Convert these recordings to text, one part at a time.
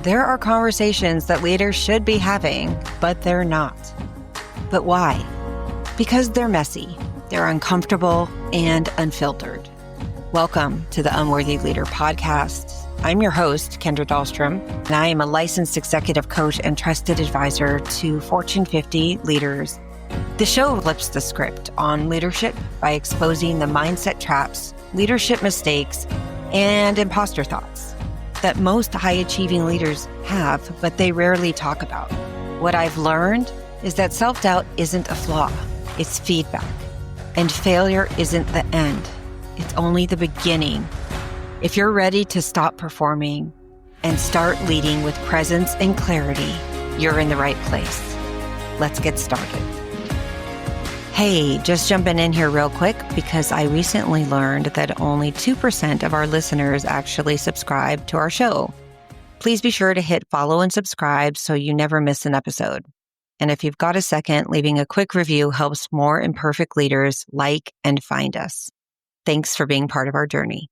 There are conversations that leaders should be having, but they're not. But why? Because they're messy, they're uncomfortable, and unfiltered. Welcome to the Unworthy Leader Podcast. I'm your host, Kendra Dahlstrom, and I am a licensed executive coach and trusted advisor to Fortune 50 leaders. The show flips the script on leadership by exposing the mindset traps, leadership mistakes, and imposter thoughts that most high-achieving leaders have, but they rarely talk about. What I've learned is that self-doubt isn't a flaw, it's feedback. And failure isn't the end, it's only the beginning. If you're ready to stop performing and start leading with presence and clarity, you're in the right place. Let's get started. Hey, just jumping in here real quick because I recently learned that only 2% of our listeners actually subscribe to our show. Please be sure to hit follow and subscribe so you never miss an episode. And if you've got a second, leaving a quick review helps more imperfect leaders like and find us. Thanks for being part of our journey.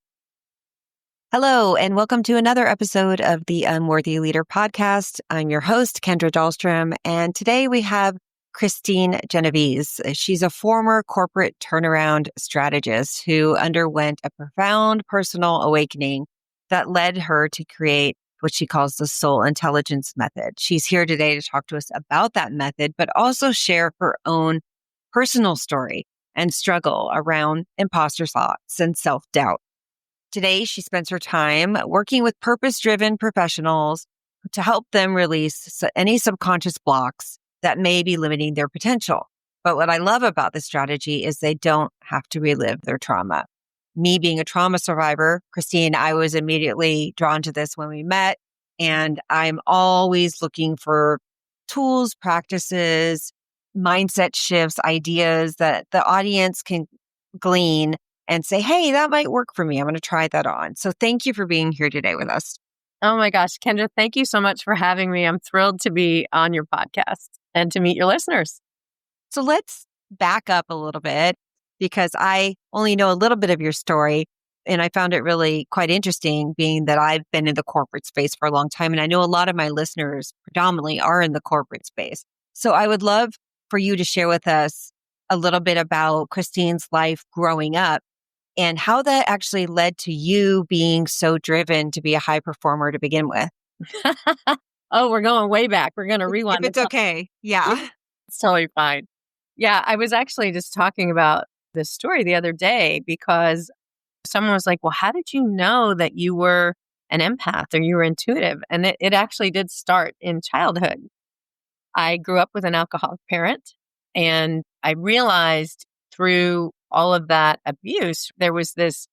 Hello, and welcome to another episode of the Unworthy Leader Podcast. I'm your host, Kendra Dahlstrom, and today we have Kristine Genovese. She's a former corporate turnaround strategist who underwent a profound personal awakening that led her to create what she calls the soul intelligence method. She's here today to talk to us about that method, but also share her own personal story and struggle around imposter thoughts and self-doubt. Today, she spends her time working with purpose-driven professionals to help them release any subconscious blocks that may be limiting their potential. But what I love about this strategy is they don't have to relive their trauma. Me being a trauma survivor, Kristine, I was immediately drawn to this when we met, and I'm always looking for tools, practices, mindset shifts, ideas that the audience can glean and say, hey, that might work for me. I'm going to try that on. So thank you for being here today with us. Oh my gosh, Kendra, thank you so much for having me. I'm thrilled to be on your podcast and to meet your listeners. So let's back up a little bit because I only know a little bit of your story, and I found it really quite interesting being that I've been in the corporate space for a long time, and I know a lot of my listeners predominantly are in the corporate space. So I would love for you to share with us a little bit about Kristine's life growing up and how that actually led to you being so driven to be a high performer to begin with. Oh, we're going way back. We're going to rewind. If it's okay. Yeah. It's totally fine. Yeah, I was actually just talking about this story the other day because someone was like, well, how did you know that you were an empath or you were intuitive? And it actually did start in childhood. I grew up with an alcoholic parent, and I realized through all of that abuse, there was this,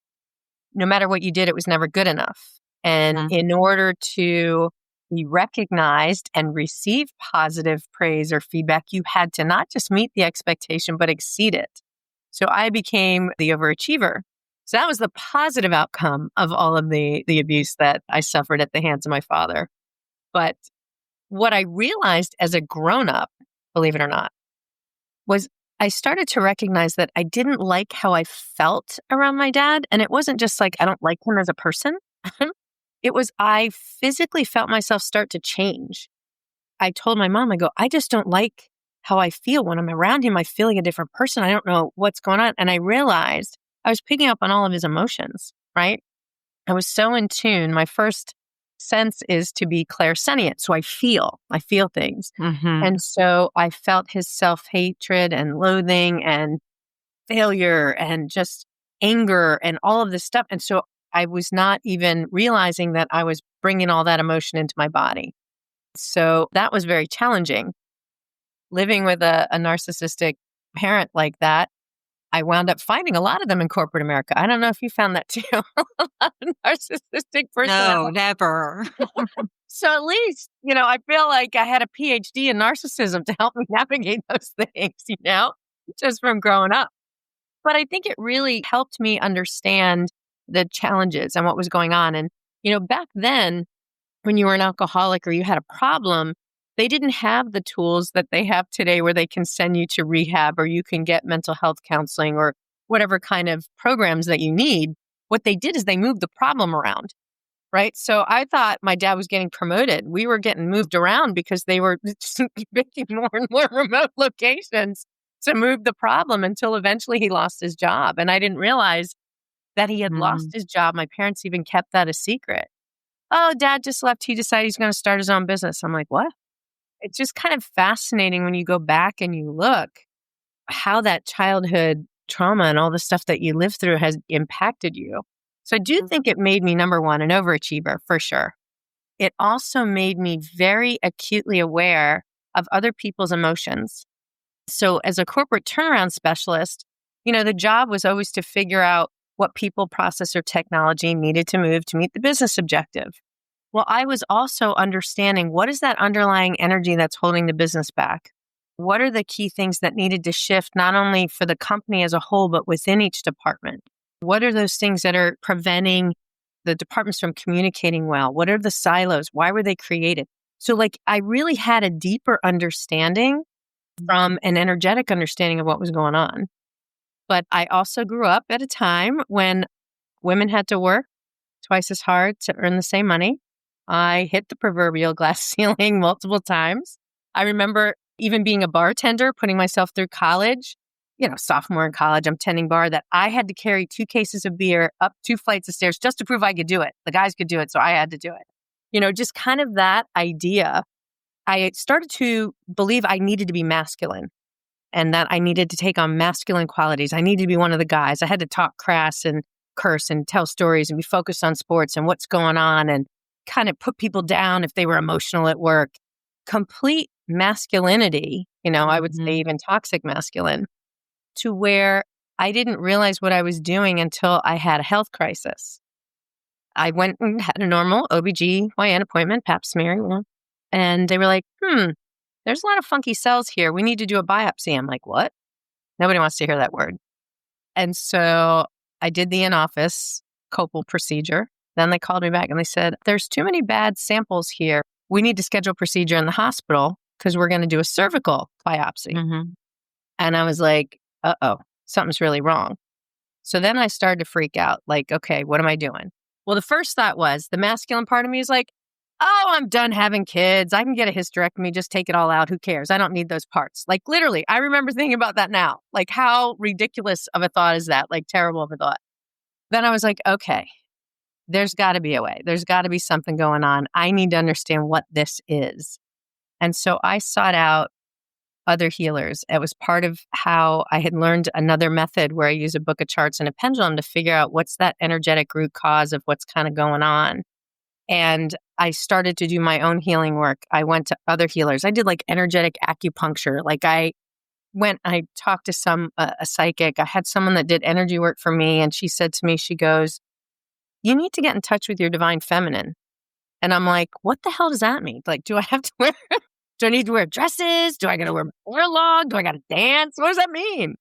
no matter what you did, it was never good enough. And in order to be recognized and receive positive praise or feedback, you had to not just meet the expectation, but exceed it. So I became the overachiever. So that was the positive outcome of all of the abuse that I suffered at the hands of my father. But what I realized as a grown-up, believe it or not, was I started to recognize that I didn't like how I felt around my dad. And it wasn't just like, I don't like him as a person. It was, I physically felt myself start to change. I told my mom, I go, I just don't like how I feel when I'm around him. I feel like a different person. I don't know what's going on. And I realized I was picking up on all of his emotions, right? I was so in tune. My first sense is to be clairsentient. So I feel things. Mm-hmm. And so I felt his self-hatred and loathing and failure and just anger and all of this stuff. And so I was not even realizing that I was bringing all that emotion into my body. So that was very challenging. Living with a narcissistic parent like that, I wound up finding a lot of them in corporate America. I don't know if you found that too. A lot of narcissistic personality. No, never. So at least, I feel like I had a PhD in narcissism to help me navigate those things, just from growing up. But I think it really helped me understand the challenges and what was going on. And, back then, when you were an alcoholic or you had a problem, they didn't have the tools that they have today where they can send you to rehab or you can get mental health counseling or whatever kind of programs that you need. What they did is they moved the problem around. right? So I thought my dad was getting promoted. We were getting moved around because they were making more and more remote locations to move the problem until eventually he lost his job. And I didn't realize that he had lost his job. My parents even kept that a secret. Oh, dad just left. He decided he's going to start his own business. I'm like, what? It's just kind of fascinating when you go back and you look how that childhood trauma and all the stuff that you lived through has impacted you. So I do think it made me, number one, an overachiever for sure. It also made me very acutely aware of other people's emotions. So as a corporate turnaround specialist, the job was always to figure out what people, process, or technology needed to move to meet the business objective. Well, I was also understanding what is that underlying energy that's holding the business back? What are the key things that needed to shift, not only for the company as a whole, but within each department? What are those things that are preventing the departments from communicating well? What are the silos? Why were they created? So I really had a deeper understanding from an energetic understanding of what was going on. But I also grew up at a time when women had to work twice as hard to earn the same money. I hit the proverbial glass ceiling multiple times. I remember even being a bartender, putting myself through college, sophomore in college, I'm tending bar, that I had to carry 2 cases of beer up 2 flights of stairs just to prove I could do it. The guys could do it, so I had to do it. Just kind of that idea. I started to believe I needed to be masculine and that I needed to take on masculine qualities. I needed to be one of the guys. I had to talk crass and curse and tell stories and be focused on sports and what's going on and kind of put people down if they were emotional at work. Complete masculinity, I would say even toxic masculine, to where I didn't realize what I was doing until I had a health crisis. I went and had a normal OBGYN appointment, pap smear, and they were like, there's a lot of funky cells here. We need to do a biopsy. I'm like, what? Nobody wants to hear that word. And so I did the in-office copal procedure. Then they called me back and they said, there's too many bad samples here. We need to schedule a procedure in the hospital because we're going to do a cervical biopsy. And I was like, uh-oh, something's really wrong. So then I started to freak out. Like, okay, what am I doing? Well, the first thought was the masculine part of me is like, oh, I'm done having kids. I can get a hysterectomy, just take it all out. Who cares? I don't need those parts. Like literally, I remember thinking about that now. Like how ridiculous of a thought is that? Like terrible of a thought. Then I was like, okay, there's got to be a way. There's got to be something going on. I need to understand what this is. And so I sought out other healers. It was part of how I had learned another method where I use a book of charts and a pendulum to figure out what's that energetic root cause of what's kind of going on. And I started to do my own healing work. I went to other healers. I did energetic acupuncture. I talked to a psychic. I had someone that did energy work for me. And she said to me, she goes, you need to get in touch with your divine feminine. And I'm like, what the hell does that mean? Do I have to wear, do I need to wear dresses? Do I got to wear hair long? Do I got to dance? What does that mean?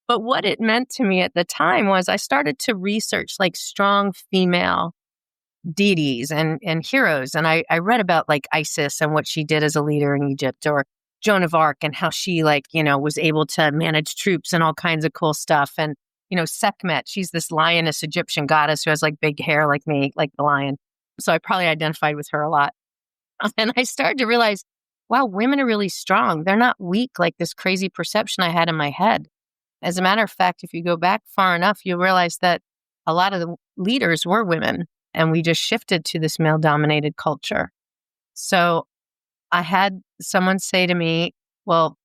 But what it meant to me at the time was I started to research strong female deities and heroes. And I read about Isis and what she did as a leader in Egypt, or Joan of Arc and how she was able to manage troops and all kinds of cool stuff. And, Sekhmet, she's this lioness Egyptian goddess who has big hair like me, like the lion. So I probably identified with her a lot. And I started to realize, wow, women are really strong. They're not weak like this crazy perception I had in my head. As a matter of fact, if you go back far enough, you'll realize that a lot of the leaders were women. And we just shifted to this male-dominated culture. So I had someone say to me, well,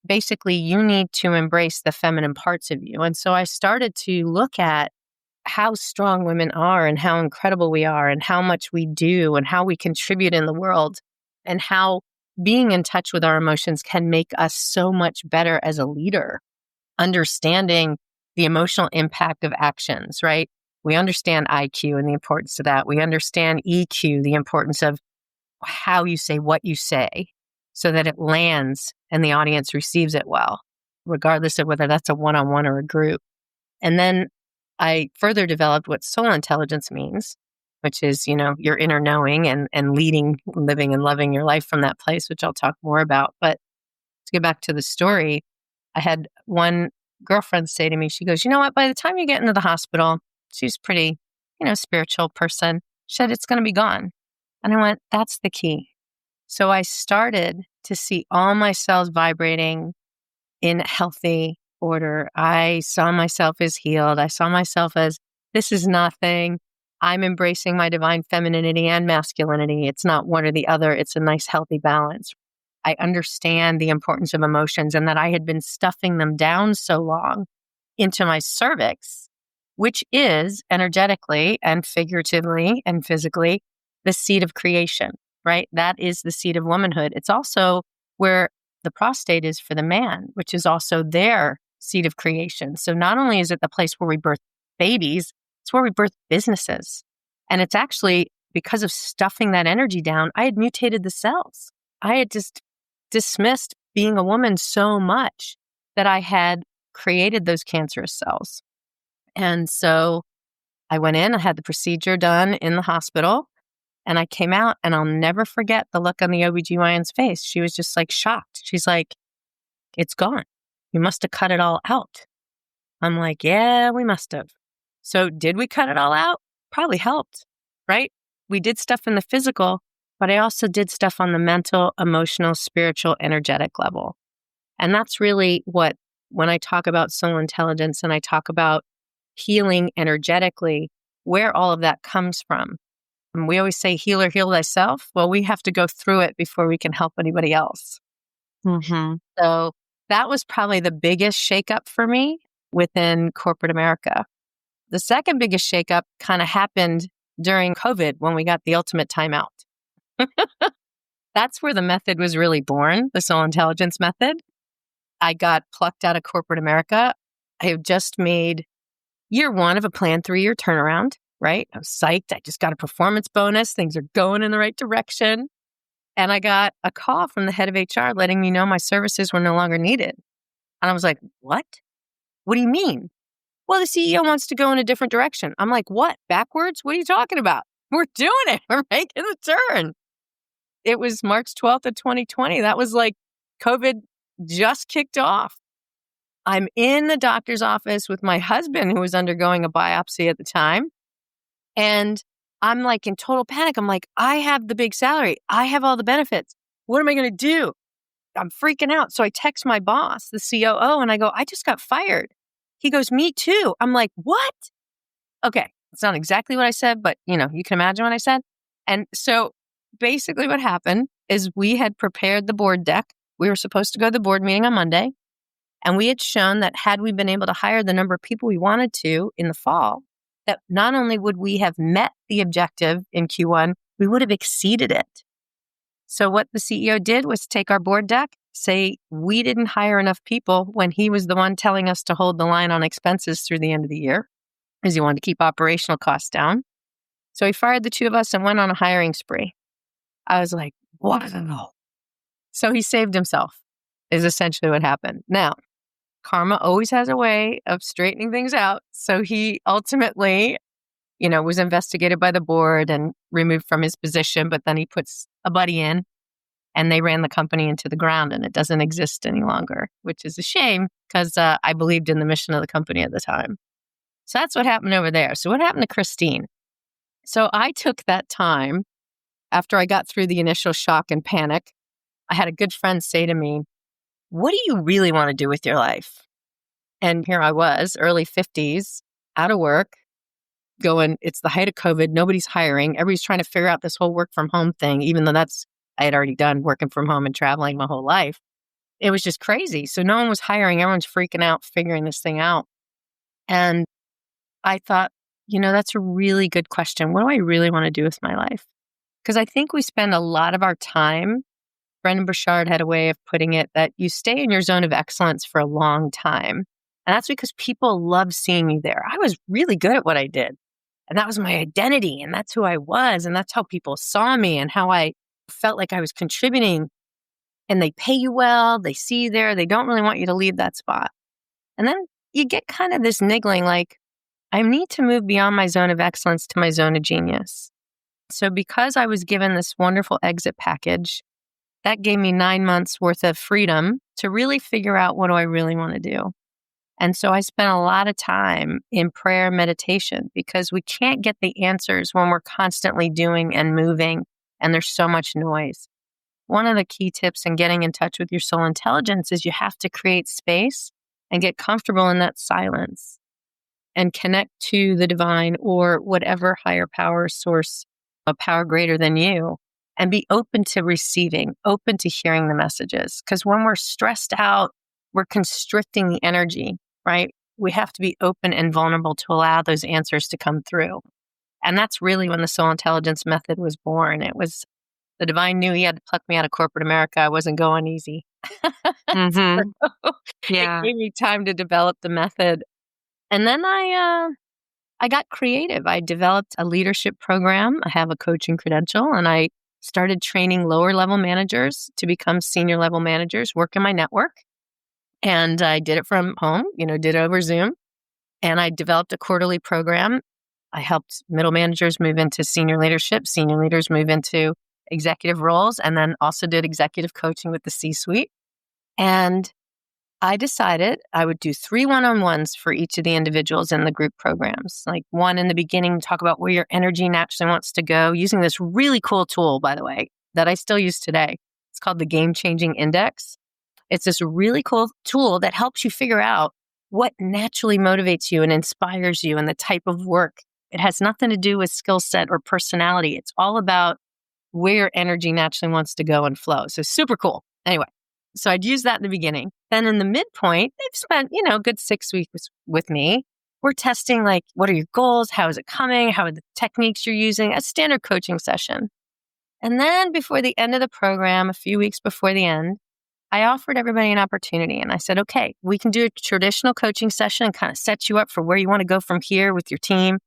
basically, you need to embrace the feminine parts of you. And so I started to look at how strong women are and how incredible we are and how much we do and how we contribute in the world and how being in touch with our emotions can make us so much better as a leader, understanding the emotional impact of actions, right? We understand IQ and the importance of that. We understand EQ, the importance of how you say what you say so that it lands and the audience receives it well, regardless of whether that's a one-on-one or a group. And then I further developed what soul intelligence means, which is, your inner knowing and leading, living and loving your life from that place, which I'll talk more about. But to get back to the story, I had one girlfriend say to me, she goes, you know what, by the time you get into the hospital, she's pretty, spiritual person. She said, it's going to be gone. And I went, that's the key. So I started to see all my cells vibrating in healthy order. I saw myself as healed. I saw myself as, this is nothing. I'm embracing my divine femininity and masculinity. It's not one or the other. It's a nice, healthy balance. I understand the importance of emotions and that I had been stuffing them down so long into my cervix, which is energetically and figuratively and physically the seat of creation, right? That is the seat of womanhood. It's also where the prostate is for the man, which is also their seat of creation. So not only is it the place where we birth babies, it's where we birth businesses. And it's actually because of stuffing that energy down, I had mutated the cells. I had just dismissed being a woman so much that I had created those cancerous cells. And so I went in, I had the procedure done in the hospital, and I came out, and I'll never forget the look on the OBGYN's face. She was just like shocked. She's like, it's gone. You must have cut it all out. I'm like, yeah, we must have. So did we cut it all out? Probably helped, right? We did stuff in the physical, but I also did stuff on the mental, emotional, spiritual, energetic level. And that's really what, when I talk about soul intelligence and I talk about healing energetically, where all of that comes from. And we always say, healer, heal thyself. Well, we have to go through it before we can help anybody else. Mm-hmm. So that was probably the biggest shakeup for me within corporate America. The second biggest shakeup kind of happened during COVID when we got the ultimate timeout. That's where the method was really born, the soul intelligence method. I got plucked out of corporate America. I have just made year one of a planned 3-year turnaround, right? I was psyched. I just got a performance bonus. Things are going in the right direction. And I got a call from the head of HR letting me know my services were no longer needed. And I was like, what? What do you mean? Well, the CEO wants to go in a different direction. I'm like, what? Backwards? What are you talking about? We're doing it. We're making the turn. It was March 12th of 2020. That was like COVID just kicked off. I'm in the doctor's office with my husband, who was undergoing a biopsy at the time. And I'm like in total panic. I'm like, I have the big salary. I have all the benefits. What am I going to do? I'm freaking out. So I text my boss, the COO, and I go, I just got fired. He goes, me too. I'm like, what? Okay. It's not exactly what I said, but you can imagine what I said. And so basically what happened is we had prepared the board deck. We were supposed to go to the board meeting on Monday. And we had shown that had we been able to hire the number of people we wanted to in the fall, that not only would we have met the objective in Q1, we would have exceeded it. So what the CEO did was take our board deck, say we didn't hire enough people when he was the one telling us to hold the line on expenses through the end of the year, because he wanted to keep operational costs down. So he fired the two of us and went on a hiring spree. I was like, wow. So he saved himself, is essentially what happened. Now, karma always has a way of straightening things out. So he ultimately, was investigated by the board and removed from his position, but then he puts a buddy in and they ran the company into the ground and it doesn't exist any longer, which is a shame because I believed in the mission of the company at the time. So that's what happened over there. So what happened to Kristine? So I took that time after I got through the initial shock and panic. I had a good friend say to me, what do you really want to do with your life? And here I was, early 50s, out of work, going, it's the height of COVID. Nobody's hiring. Everybody's trying to figure out this whole work from home thing, even though I had already done working from home and traveling my whole life. It was just crazy. So no one was hiring. Everyone's freaking out, figuring this thing out. And I thought, that's a really good question. What do I really want to do with my life? Because I think we spend a lot of our time, Brendan Burchard had a way of putting it, that you stay in your zone of excellence for a long time. And that's because people love seeing you there. I was really good at what I did. And that was my identity. And that's who I was. And that's how people saw me and how I felt like I was contributing. And they pay you well. They see you there. They don't really want you to leave that spot. And then you get kind of this niggling like, I need to move beyond my zone of excellence to my zone of genius. So because I was given this wonderful exit package, that gave me 9 months worth of freedom to really figure out what do I really want to do. And so I spent a lot of time in prayer and meditation because we can't get the answers when we're constantly doing and moving and there's so much noise. One of the key tips in getting in touch with your soul intelligence is you have to create space and get comfortable in that silence and connect to the divine or whatever higher power source, a power greater than you, and be open to receiving, open to hearing the messages. Because when we're stressed out, we're constricting the energy, right? We have to be open and vulnerable to allow those answers to come through. And that's really when the soul intelligence method was born. It was the divine knew he had to pluck me out of corporate America. I wasn't going easy. Mm-hmm. So Yeah. it gave me time to develop the method. And then I got creative. I developed a leadership program. I have a coaching credential, and I started training lower level managers to become senior level managers, work in my network. And I did it from home, did it over Zoom. And I developed a quarterly program. I helped middle managers move into senior leadership, senior leaders move into executive roles, and then also did executive coaching with the C-suite. And I decided I would do 3 one-on-ones for each of the individuals in the group programs. Like one in the beginning, talk about where your energy naturally wants to go, using this really cool tool, by the way, that I still use today. It's called the Game Changing Index. It's this really cool tool that helps you figure out what naturally motivates you and inspires you and the type of work. It has nothing to do with skill set or personality. It's all about where your energy naturally wants to go and flow. So super cool. Anyway, so I'd use that in the beginning. Then in the midpoint, they've spent, a good 6 weeks with me. We're testing like, what are your goals? How is it coming? How are the techniques you're using? A standard coaching session. And then before the end of the program, a few weeks before the end, I offered everybody an opportunity. And I said, okay, we can do a traditional coaching session and kind of set you up for where you want to go from here with your team.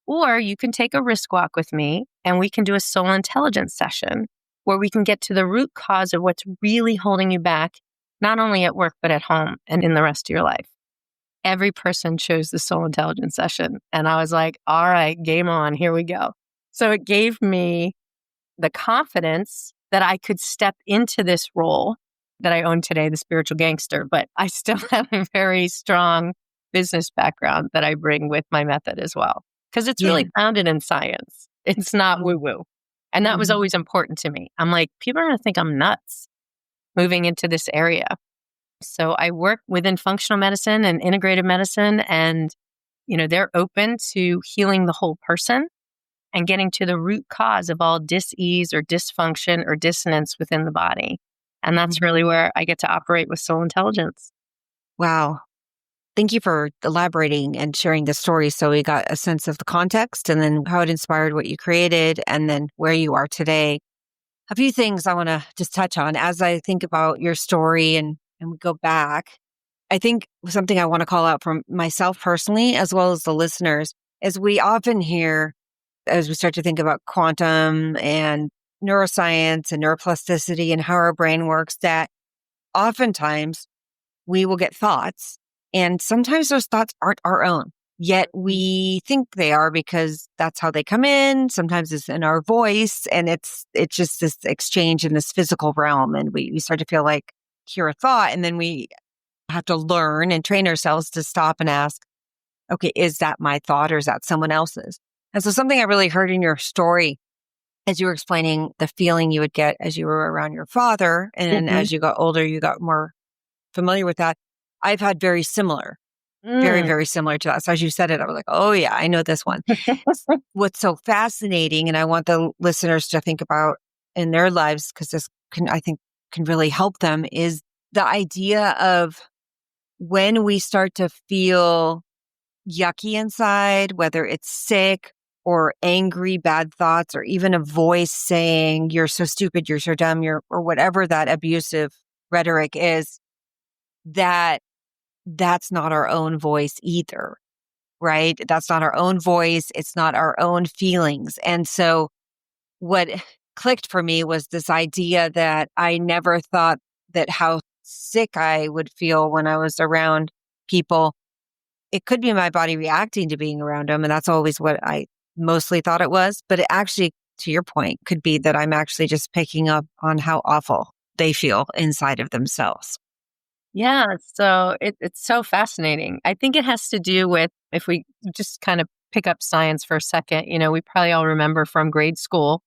Or you can take a risk walk with me and we can do a soul intelligence session where we can get to the root cause of what's really holding you back, not only at work, but at home and in the rest of your life. Every person chose the soul intelligence session. And I was like, all right, game on, here we go. So it gave me the confidence that I could step into this role that I own today, the spiritual gangster, but I still have a very strong business background that I bring with my method as well. Because it's really founded in science. It's not woo-woo. And that was always important to me. I'm like, people are going to think I'm nuts moving into this area. So I work within functional medicine and integrative medicine. And, they're open to healing the whole person and getting to the root cause of all dis-ease or dysfunction or dissonance within the body. And that's really where I get to operate with soul intelligence. Wow. Thank you for elaborating and sharing the story so we got a sense of the context and then how it inspired what you created and then where you are today. A few things I want to just touch on as I think about your story and we go back. I think something I want to call out from myself personally, as well as the listeners, is we often hear, as we start to think about quantum and neuroscience and neuroplasticity and how our brain works, that oftentimes we will get thoughts. And sometimes those thoughts aren't our own, yet we think they are because that's how they come in. Sometimes it's in our voice and it's just this exchange in this physical realm. And we start to feel like hear a thought and then we have to learn and train ourselves to stop and ask, okay, is that my thought or is that someone else's? And so something I really heard in your story as you were explaining the feeling you would get as you were around your father and as you got older, you got more familiar with that. I've had very similar, very, very similar to that. So as you said it, I was like, oh yeah, I know this one. What's so fascinating, and I want the listeners to think about in their lives, because this I think can really help them, is the idea of when we start to feel yucky inside, whether it's sick or angry, bad thoughts, or even a voice saying, you're so stupid, you're so dumb, or whatever that abusive rhetoric is, that's not our own voice either, right? That's not our own voice. It's not our own feelings. And so what clicked for me was this idea that I never thought that how sick I would feel when I was around people, it could be my body reacting to being around them. And that's always what I mostly thought it was. But it actually, to your point, could be that I'm actually just picking up on how awful they feel inside of themselves. Yeah. So it's so fascinating. I think it has to do with, if we just kind of pick up science for a second, we probably all remember from grade school,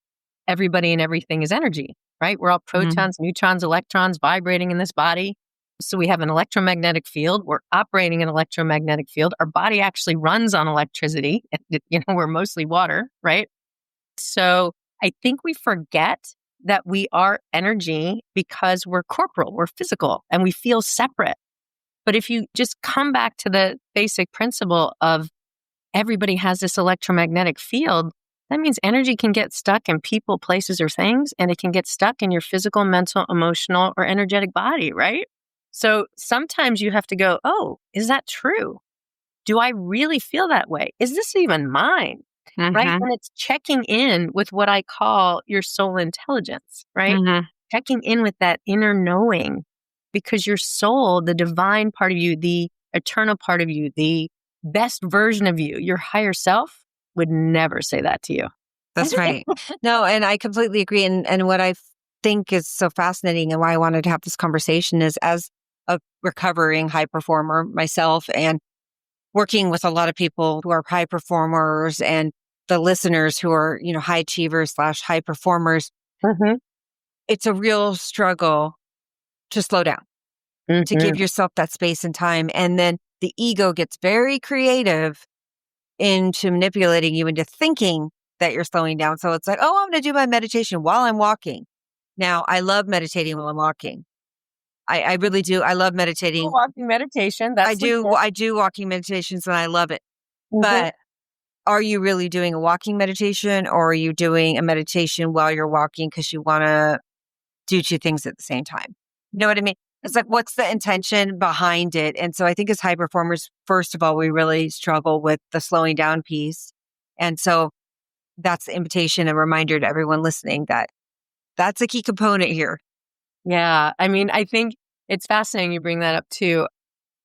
everybody and everything is energy, right? We're all protons, neutrons, electrons vibrating in this body. So we have an electromagnetic field. We're operating an electromagnetic field. Our body actually runs on electricity. We're mostly water, right? So I think we forget that we are energy because we're corporal, we're physical, and we feel separate. But if you just come back to the basic principle of everybody has this electromagnetic field, that means energy can get stuck in people, places, or things, and it can get stuck in your physical, mental, emotional, or energetic body, right? So sometimes you have to go, oh, is that true? Do I really feel that way? Is this even mine? Right? And it's checking in with what I call your soul intelligence, right? Checking in with that inner knowing, because your soul, the divine part of you, the eternal part of you, the best version of you, your higher self would never say that to you. That's right. No, and I completely agree. And what I think is so fascinating and why I wanted to have this conversation is, as a recovering high performer myself and working with a lot of people who are high performers and the listeners who are, high achievers / high performers, it's a real struggle to slow down, to give yourself that space and time. And then the ego gets very creative into manipulating you into thinking that you're slowing down. So it's like, oh, I'm going to do my meditation while I'm walking. Now, I love meditating while I'm walking. I really do. I love meditating. Walking meditation. That's I do walking meditations and I love it. But are you really doing a walking meditation, or are you doing a meditation while you're walking because you want to do two things at the same time? You know what I mean? It's like, what's the intention behind it? And so I think as high performers, first of all, we really struggle with the slowing down piece. And so that's the invitation, a reminder to everyone listening that that's a key component here. Yeah. I mean, I think it's fascinating you bring that up too.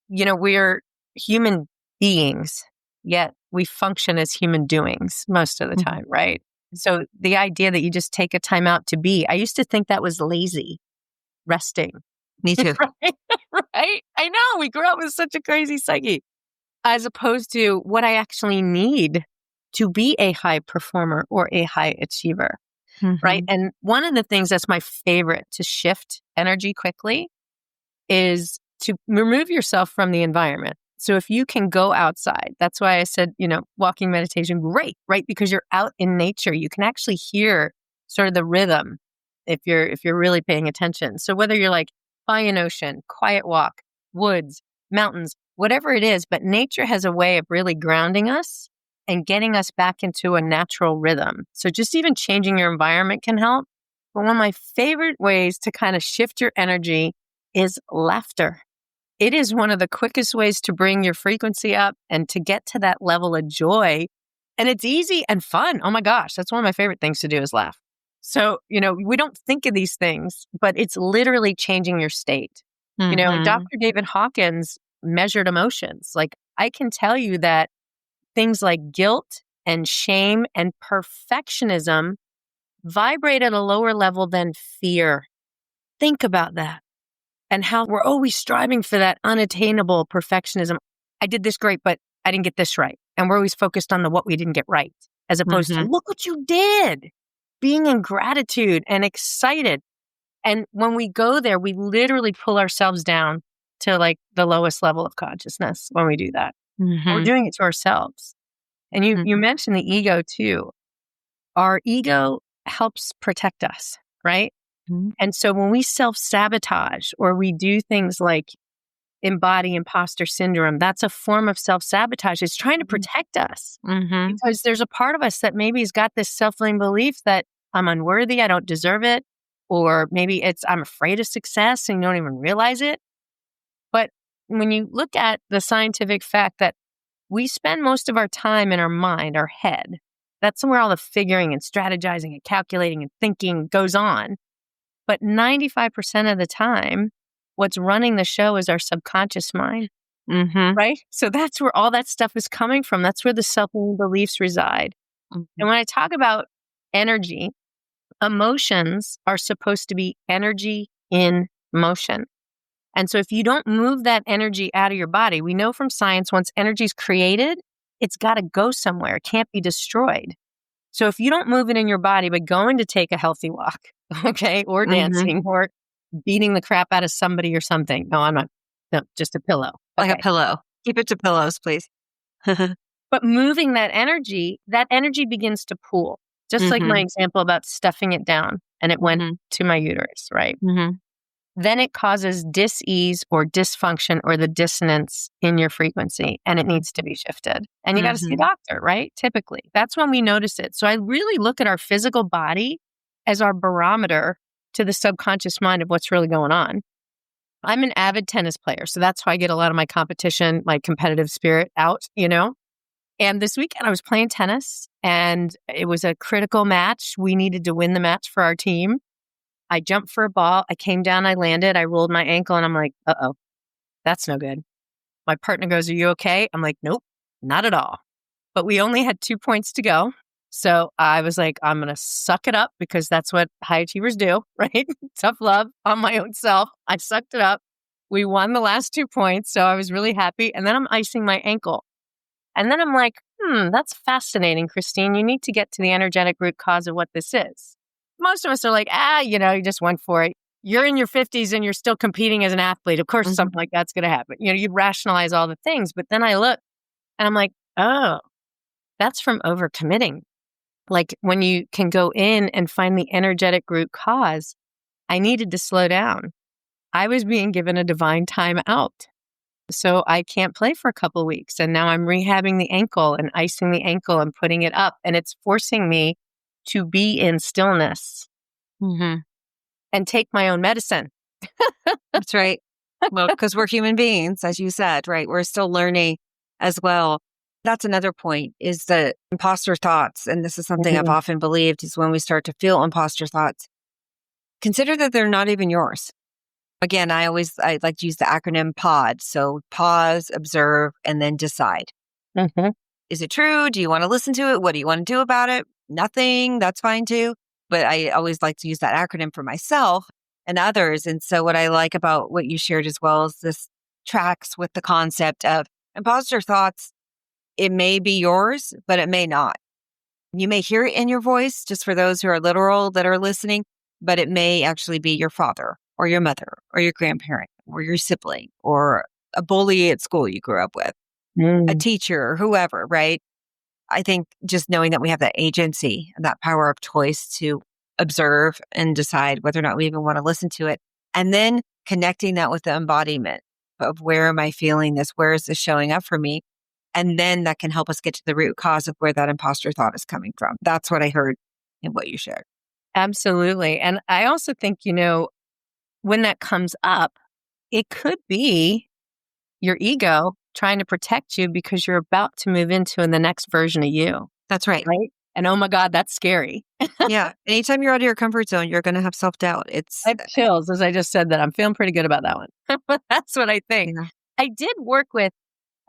We're human beings, yet we function as human doings most of the time, right? So the idea that you just take a time out to be, I used to think that was lazy, resting. Me too. Right? I know. We grew up with such a crazy psyche, as opposed to what I actually need to be a high performer or a high achiever. Right. And one of the things that's my favorite to shift energy quickly is to remove yourself from the environment. So if you can go outside, that's why I said, walking meditation, great, right? Because you're out in nature. You can actually hear sort of the rhythm if you're really paying attention. So whether you're like by an ocean, quiet walk, woods, mountains, whatever it is, but nature has a way of really grounding us and getting us back into a natural rhythm. So just even changing your environment can help. But one of my favorite ways to kind of shift your energy is laughter. It is one of the quickest ways to bring your frequency up and to get to that level of joy. And it's easy and fun. Oh my gosh, that's one of my favorite things to do is laugh. So, we don't think of these things, but it's literally changing your state. Dr. David Hawkins measured emotions. Like, I can tell you that things like guilt and shame and perfectionism vibrate at a lower level than fear. Think about that. And how we're always striving for that unattainable perfectionism. I did this great, but I didn't get this right. And we're always focused on the what we didn't get right, as opposed to look what you did. Being in gratitude and excited. And when we go there, we literally pull ourselves down to like the lowest level of consciousness when we do that. We're doing it to ourselves. And you mentioned the ego too. Our ego helps protect us, right? And so when we self-sabotage or we do things like embody imposter syndrome, that's a form of self-sabotage. It's trying to protect us because there's a part of us that maybe has got this self-limiting belief that I'm unworthy, I don't deserve it, or maybe it's I'm afraid of success and you don't even realize it. But when you look at the scientific fact that we spend most of our time in our mind, our head, that's where all the figuring and strategizing and calculating and thinking goes on. But 95% of the time, what's running the show is our subconscious mind, right? So that's where all that stuff is coming from. That's where the self-limiting beliefs reside. And when I talk about energy, emotions are supposed to be energy in motion. And so if you don't move that energy out of your body, we know from science, once energy is created, it's got to go somewhere. It can't be destroyed. So if you don't move it in your body by going to take a healthy walk, okay, or dancing or beating the crap out of somebody or something. No, I'm not. No, just a pillow. Like a pillow. Keep it to pillows, please. But moving that energy begins to pool. Just like my example about stuffing it down and it went to my uterus, right? Then it causes dis-ease or dysfunction or the dissonance in your frequency, and it needs to be shifted. And you got to see a doctor, right? Typically. That's when we notice it. So I really look at our physical body as our barometer to the subconscious mind of what's really going on. I'm an avid tennis player, so that's how I get a lot of my competition, my competitive spirit out, you know? And this weekend I was playing tennis and it was a critical match. We needed to win the match for our team. I jumped for a ball. I came down, I landed, I rolled my ankle and I'm like, uh-oh, that's no good. My partner goes, are you okay? I'm like, nope, not at all. But we only had 2 points to go. So I was like, I'm going to suck it up because that's what high achievers do, right? Tough love on my own self. I sucked it up. We won the last 2 points. So I was really happy. And then I'm icing my ankle. And then I'm like, that's fascinating, Kristine. You need to get to the energetic root cause of what this is. Most of us are like, you just went for it. You're in your 50s and you're still competing as an athlete. Of course, something like that's going to happen. You rationalize all the things. But then I look and I'm like, oh, that's from overcommitting. Like when you can go in and find the energetic root cause, I needed to slow down. I was being given a divine time out. So I can't play for a couple of weeks. And now I'm rehabbing the ankle and icing the ankle and putting it up. And it's forcing me to be in stillness and take my own medicine. That's right. Well, because we're human beings, as you said, right? We're still learning as well. That's another point is the imposter thoughts. And this is something I've often believed is when we start to feel imposter thoughts, consider that they're not even yours. Again, I like to use the acronym POD. So pause, observe, and then decide. Is it true? Do you want to listen to it? What do you want to do about it? Nothing. That's fine too. But I always like to use that acronym for myself and others. And so what I like about what you shared as well is this tracks with the concept of imposter thoughts. It may be yours, but it may not. You may hear it in your voice, just for those who are literal that are listening, but it may actually be your father or your mother or your grandparent or your sibling or a bully at school you grew up with, a teacher or whoever, right? I think just knowing that we have that agency and that power of choice to observe and decide whether or not we even want to listen to it. And then connecting that with the embodiment of where am I feeling this? Where is this showing up for me? And then that can help us get to the root cause of where that imposter thought is coming from. That's what I heard in what you shared. Absolutely. And I also think, when that comes up, it could be your ego trying to protect you because you're about to move into the next version of you. That's right. Right? And oh my God, that's scary. Yeah. Anytime you're out of your comfort zone, you're going to have self-doubt. I have chills as I just said that. I'm feeling pretty good about that one. But that's what I think. Yeah. I did work with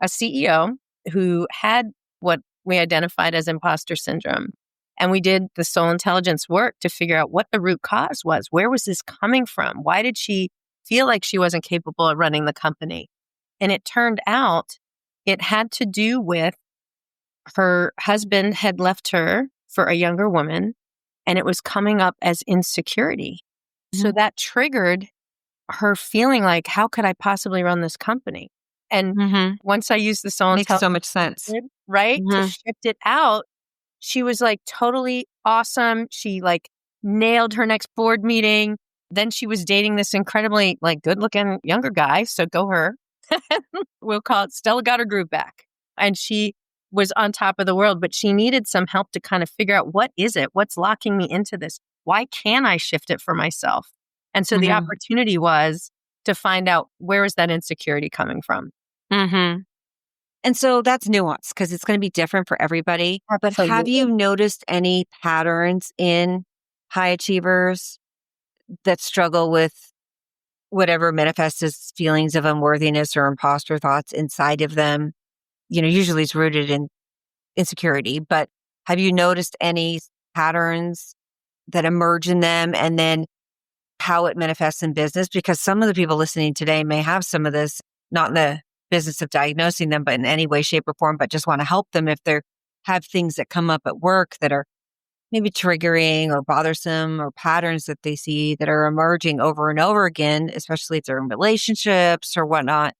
a CEO who had what we identified as imposter syndrome. And we did the soul intelligence work to figure out what the root cause was. Where was this coming from? Why did she feel like she wasn't capable of running the company? And it turned out it had to do with her husband had left her for a younger woman, and it was coming up as insecurity. So that triggered her feeling like, how could I possibly run this company? And once I used the soul intelligence, makes so much sense, right? To shift it out, she was like totally awesome. She like nailed her next board meeting. Then she was dating this incredibly like good looking younger guy. So go her. We'll call it Stella got her groove back. And she was on top of the world, but she needed some help to kind of figure out what is it? What's locking me into this? Why can't I shift it for myself? And so the opportunity was to find out where is that insecurity coming from? And so that's nuance because it's going to be different for everybody. But have you noticed any patterns in high achievers that struggle with whatever manifests as feelings of unworthiness or imposter thoughts inside of them? Usually it's rooted in insecurity, but have you noticed any patterns that emerge in them? And then how it manifests in business, because some of the people listening today may have some of this, not in the business of diagnosing them, but in any way, shape, or form, but just want to help them if they have things that come up at work that are maybe triggering or bothersome, or patterns that they see that are emerging over and over again, especially if they're in relationships or whatnot.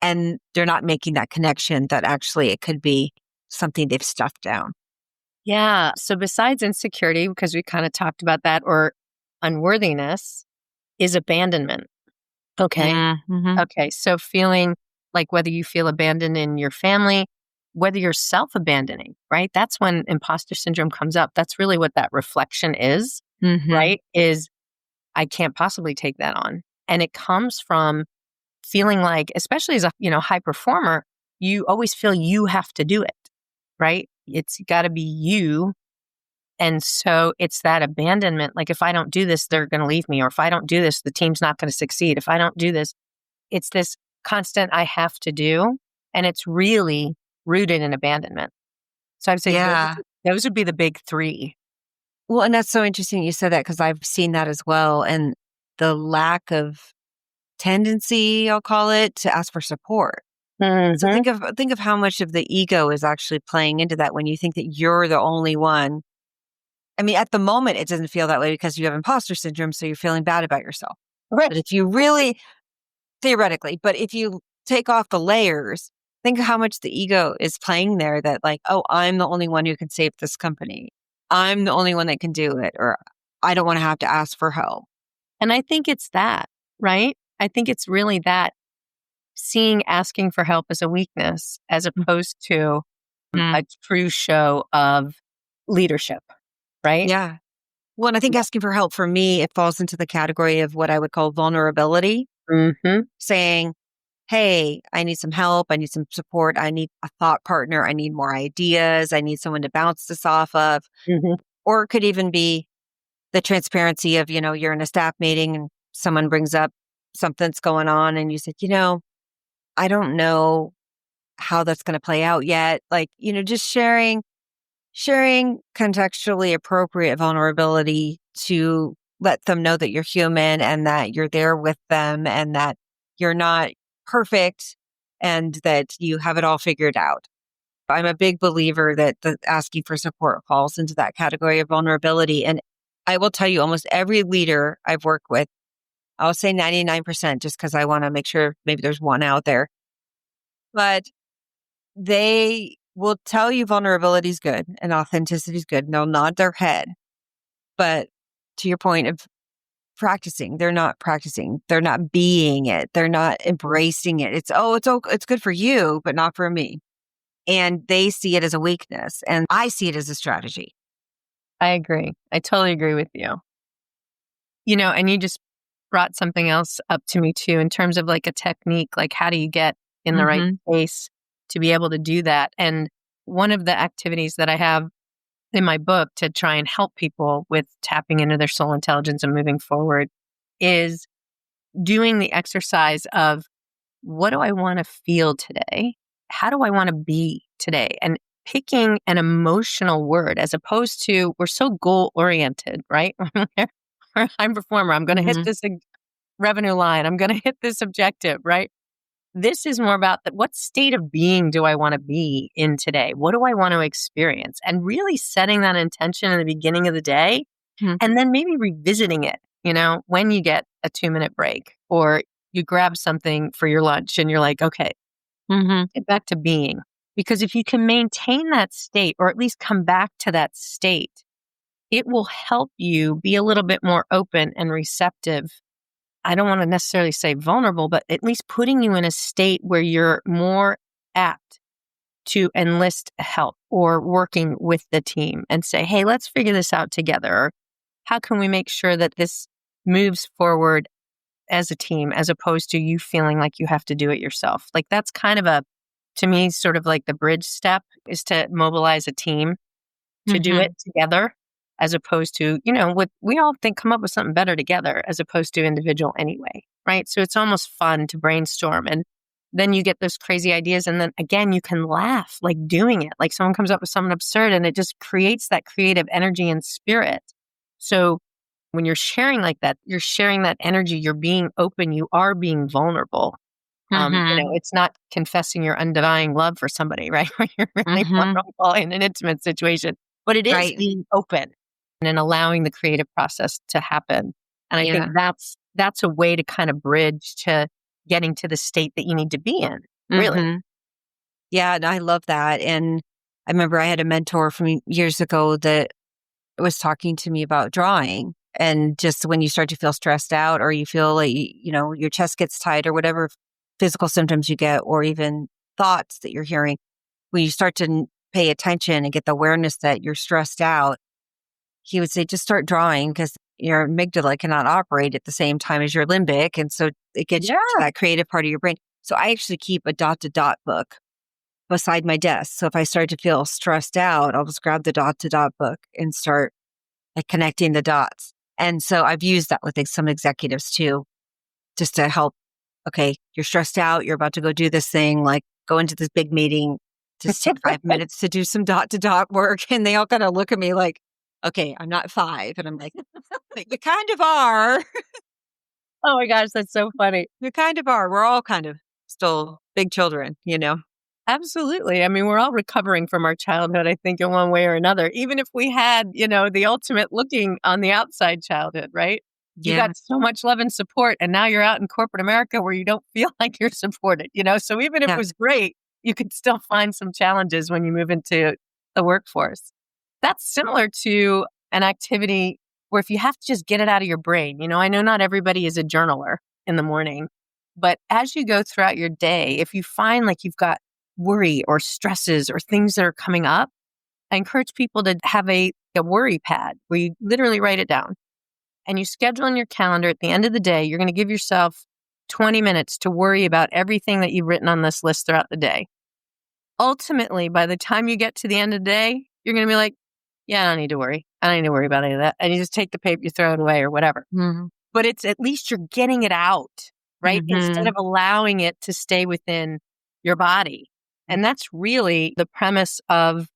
And they're not making that connection that actually it could be something they've stuffed down. Yeah. So besides insecurity, because we kind of talked about that, or unworthiness, is abandonment. Okay. Mm-hmm. Okay. So feeling like, whether you feel abandoned in your family, whether you're self-abandoning, right? That's when imposter syndrome comes up. That's really what that reflection is, Mm-hmm. right? Is I can't possibly take that on. And it comes from feeling like, especially as a, high performer, you always feel you have to do it, right? It's got to be you. And so it's that abandonment. Like, if I don't do this, they're going to leave me. Or if I don't do this, the team's not going to succeed. If I don't do this, it's this constant I have to do. And it's really rooted in abandonment. So I'd say those would be the big three. Well, and that's so interesting you said that, because I've seen that as well. And the lack of tendency, I'll call it, to ask for support. Mm-hmm. So think of how much of the ego is actually playing into that when you think that you're the only one. I mean, at the moment, it doesn't feel that way because you have imposter syndrome, so you're feeling bad about yourself. Right. But if you really, theoretically, but if you take off the layers, think of how much the ego is playing there, that like, oh, I'm the only one who can save this company. I'm the only one that can do it, or I don't want to have to ask for help. And I think it's that, right? I think it's really that, seeing asking for help as a weakness as opposed to a true show of leadership, right? Yeah. Well, and I think asking for help, for me, it falls into the category of what I would call vulnerability. Mm-hmm. Saying, hey, I need some help. I need some support. I need a thought partner. I need more ideas. I need someone to bounce this off of. Mm-hmm. Or it could even be the transparency of, you're in a staff meeting and someone brings up something's going on and you said, I don't know how that's going to play out yet. Like, just sharing contextually appropriate vulnerability to let them know that you're human and that you're there with them and that you're not perfect and that you have it all figured out. I'm a big believer that the asking for support falls into that category of vulnerability. And I will tell you, almost every leader I've worked with, I'll say 99%, just because I want to make sure maybe there's one out there, but they will tell you vulnerability is good and authenticity is good, and they'll nod their head. But to your point of practicing, they're not practicing. They're not being it. They're not embracing it. It's good for you, but not for me. And they see it as a weakness, and I see it as a strategy. I agree. I totally agree with you. And you just brought something else up to me too, in terms of like a technique, like how do you get in the right space to be able to do that? And one of the activities that I have in my book to try and help people with tapping into their soul intelligence and moving forward is doing the exercise of, what do I want to feel today? How do I want to be today? And picking an emotional word, as opposed to, we're so goal oriented, right? I'm a performer. I'm going to hit this revenue line. I'm going to hit this objective, right? This is more about what state of being do I want to be in today? What do I want to experience? And really setting that intention in the beginning of the day, and then maybe revisiting it, when you get a 2-minute break or you grab something for your lunch and you're like, okay, get back to being. Because if you can maintain that state, or at least come back to that state, it will help you be a little bit more open and receptive. I don't want to necessarily say vulnerable, but at least putting you in a state where you're more apt to enlist help, or working with the team and say, hey, let's figure this out together. Or how can we make sure that this moves forward as a team, as opposed to you feeling like you have to do it yourself? Like, that's kind of to me, sort of like the bridge step, is to mobilize a team to do it together, as opposed to, we all come up with something better together, as opposed to individual anyway, right? So it's almost fun to brainstorm, and then you get those crazy ideas, and then again, you can laugh, like doing it. Like, someone comes up with something absurd and it just creates that creative energy and spirit. So when you're sharing like that, you're sharing that energy, you're being open, you are being vulnerable. It's not confessing your undying love for somebody, right? When you're really vulnerable in an intimate situation, but it is being open and allowing the creative process to happen. And I think that's a way to kind of bridge to getting to the state that you need to be in, really. Yeah, and I love that. And I remember I had a mentor from years ago that was talking to me about drawing. And just when you start to feel stressed out or you feel like, your chest gets tight or whatever physical symptoms you get, or even thoughts that you're hearing, when you start to pay attention and get the awareness that you're stressed out, he would say, just start drawing because your amygdala cannot operate at the same time as your limbic. And so it gets you to that creative part of your brain. So I actually keep a dot-to-dot book beside my desk. So if I start to feel stressed out, I'll just grab the dot-to-dot book and start connecting the dots. And so I've used that with some executives too, just to help. Okay, you're stressed out. You're about to go do this thing, like go into this big meeting. Just take 5 minutes to do some dot-to-dot work. And they all kind of look at me like, okay, I'm not 5. And I'm like, you kind of are. Oh my gosh, that's so funny. You kind of are. We're all kind of still big children, Absolutely. I mean, we're all recovering from our childhood, I think, in one way or another, even if we had, the ultimate looking on the outside childhood, right? You got so much love and support, and now you're out in corporate America where you don't feel like you're supported, So even if it was great, you could still find some challenges when you move into the workforce. That's similar to an activity where if you have to just get it out of your brain, I know not everybody is a journaler in the morning, but as you go throughout your day, if you find like you've got worry or stresses or things that are coming up, I encourage people to have a worry pad where you literally write it down. And you schedule in your calendar at the end of the day, you're going to give yourself 20 minutes to worry about everything that you've written on this list throughout the day. Ultimately, by the time you get to the end of the day, you're going to be like, yeah, I don't need to worry. I don't need to worry about any of that. And you just take the paper, you throw it away or whatever. But it's at least you're getting it out, right? Instead of allowing it to stay within your body. And that's really the premise of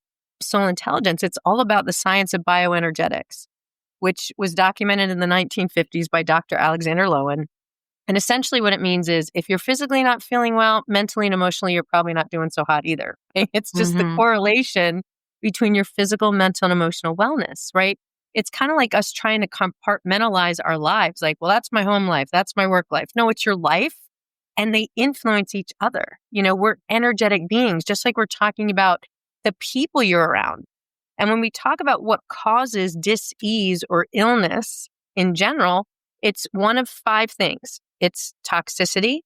soul intelligence. It's all about the science of bioenergetics, which was documented in the 1950s by Dr. Alexander Lowen. And essentially what it means is if you're physically not feeling well, mentally and emotionally, you're probably not doing so hot either. It's just the correlation between your physical, mental, and emotional wellness, right? It's kind of like us trying to compartmentalize our lives. Like, well, that's my home life. That's my work life. No, it's your life. And they influence each other. We're energetic beings, just like we're talking about the people you're around. And when we talk about what causes dis-ease or illness in general, it's one of 5 things. It's toxicity.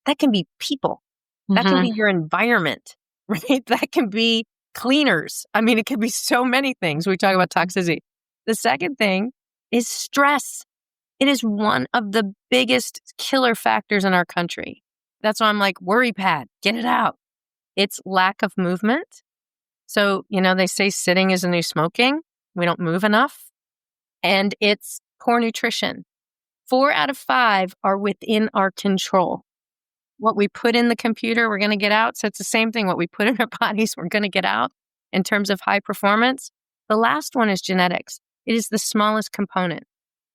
That can be people. That can be your environment, right? That can be cleaners. I mean, it can be so many things. We talk about toxicity. The second thing is stress. It is one of the biggest killer factors in our country. That's why I'm like, worry pad, get it out. It's lack of movement. So, they say sitting is the new smoking. We don't move enough. And it's poor nutrition. 4 out of 5 are within our control. What we put in the computer, we're going to get out. So it's the same thing. What we put in our bodies, we're going to get out in terms of high performance. The last one is genetics. It is the smallest component.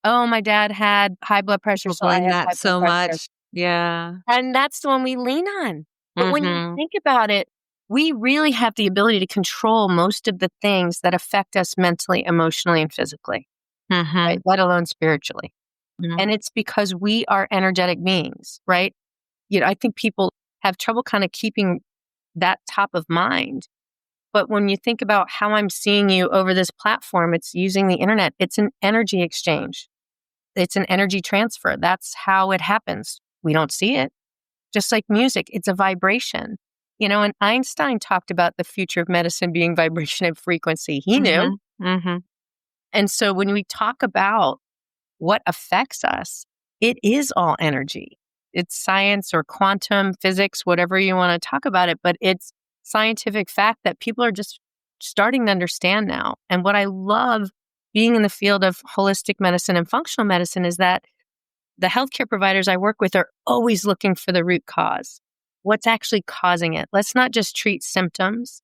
Oh, my dad had high blood pressure. So I have that so much. Yeah. And that's the one we lean on. But when you think about it, we really have the ability to control most of the things that affect us mentally, emotionally, and physically, right? Let alone spiritually. And it's because we are energetic beings, right? I think people have trouble kind of keeping that top of mind. But when you think about how I'm seeing you over this platform, it's using the internet. It's an energy exchange. It's an energy transfer. That's how it happens. We don't see it. Just like music, it's a vibration. And Einstein talked about the future of medicine being vibration and frequency. He knew. And so when we talk about what affects us, it is all energy. It's science or quantum physics, whatever you want to talk about it, but it's scientific fact that people are just starting to understand now. And what I love being in the field of holistic medicine and functional medicine is that the healthcare providers I work with are always looking for the root cause. What's actually causing it? Let's not just treat symptoms.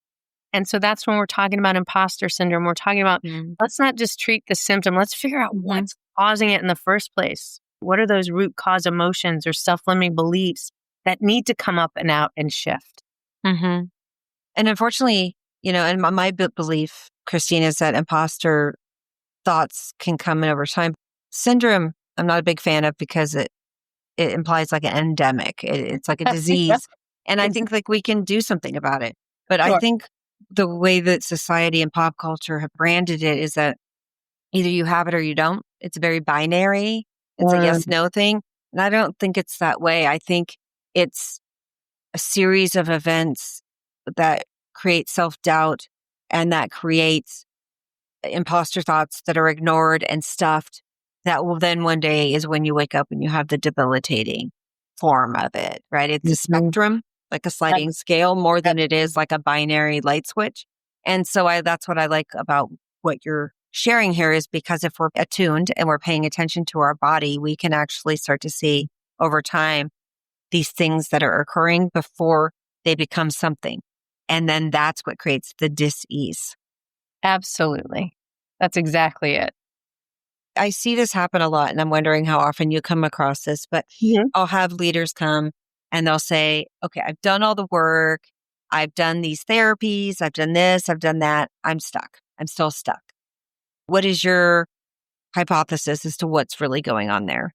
And so that's when we're talking about imposter syndrome. We're talking about, let's not just treat the symptom. Let's figure out what's causing it in the first place? What are those root cause emotions or self-limiting beliefs that need to come up and out and shift? Mm-hmm. And unfortunately, and my belief, Kristine, is that imposter thoughts can come in over time. Syndrome, I'm not a big fan of because it implies like an endemic. It's like a disease. And I think like we can do something about it. But I think the way that society and pop culture have branded it is that either you have it or you don't. It's very binary. It's a yes-no thing. And I don't think it's that way. I think it's a series of events that create self-doubt and that creates imposter thoughts that are ignored and stuffed. That will then one day is when you wake up and you have the debilitating form of it, right? It's a spectrum, like a sliding scale, more than it is like a binary light switch. And so that's what I like about what you're sharing here, is because if we're attuned and we're paying attention to our body, we can actually start to see over time these things that are occurring before they become something. And then that's what creates the dis-ease. Absolutely. That's exactly it. I see this happen a lot, and I'm wondering how often you come across this, but I'll have leaders come and they'll say, okay, I've done all the work. I've done these therapies. I've done this. I've done that. I'm stuck. I'm still stuck. What is your hypothesis as to what's really going on there?